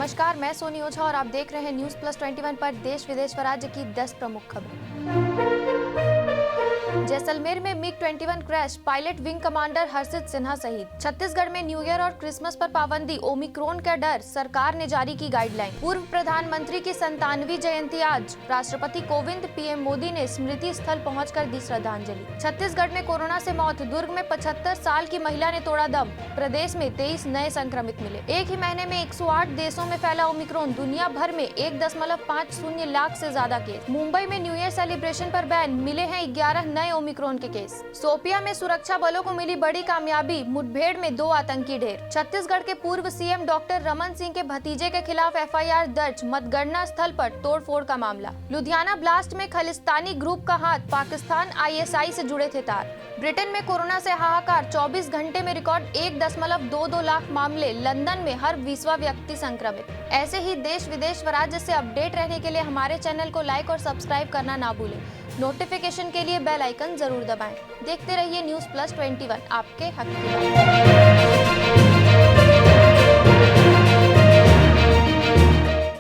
नमस्कार, मैं सोनी ओझा और आप देख रहे हैं न्यूज प्लस 21 पर देश विदेश व राज्य की 10 प्रमुख खबरें। जैसलमेर में MiG 21 crash, pilot wing commander Harshit Sinha शहीद। छत्तीसगढ़ में न्यू ईयर और क्रिसमस पर पाबंदी, ओमिक्रॉन का डर, सरकार ने जारी की गाइडलाइन। पूर्व प्रधानमंत्री की 97वीं जयंती आज, राष्ट्रपति कोविंद, पीएम मोदी ने स्मृति स्थल पहुंचकर दी श्रद्धांजलि। छत्तीसगढ़ में कोरोना से मौत, दुर्ग में 75 साल की महिला ने तोड़ा दम। प्रदेश में 23 नए संक्रमित मिले। एक ही महीने में 108 देशों में फैला ओमिक्रॉन, दुनिया भर में 1.50 लाख से ज्यादा केस। मुंबई में न्यू ईयर सेलिब्रेशन पर बैन, मिले हैं 11 नए ओमिक्रॉन के केस। शोपियां में सुरक्षा बलों को मिली बड़ी कामयाबी, मुठभेड़ में 2 आतंकी ढेर। छत्तीसगढ़ के पूर्व सीएम डॉक्टर रमन सिंह के भतीजे के खिलाफ एफआईआर दर्ज, मतगणना स्थल पर तोड़फोड़ का मामला। लुधियाना ब्लास्ट में खालिस्तानी ग्रुप का हाथ, पाकिस्तान आईएसआई से जुड़े थे तार। ब्रिटेन में कोरोना से हाहाकार, 24 घंटे में रिकॉर्ड 1.22 लाख मामले। लंदन में हर 20वां व्यक्ति संक्रमित। ऐसे ही देश विदेश व राज्य से अपडेट रहने के लिए हमारे चैनल को लाइक और सब्सक्राइब करना ना भूलें। नोटिफिकेशन के लिए बेल आइकन जरूर दबाएं। देखते रहिए न्यूज प्लस 21, आपके हक की बात।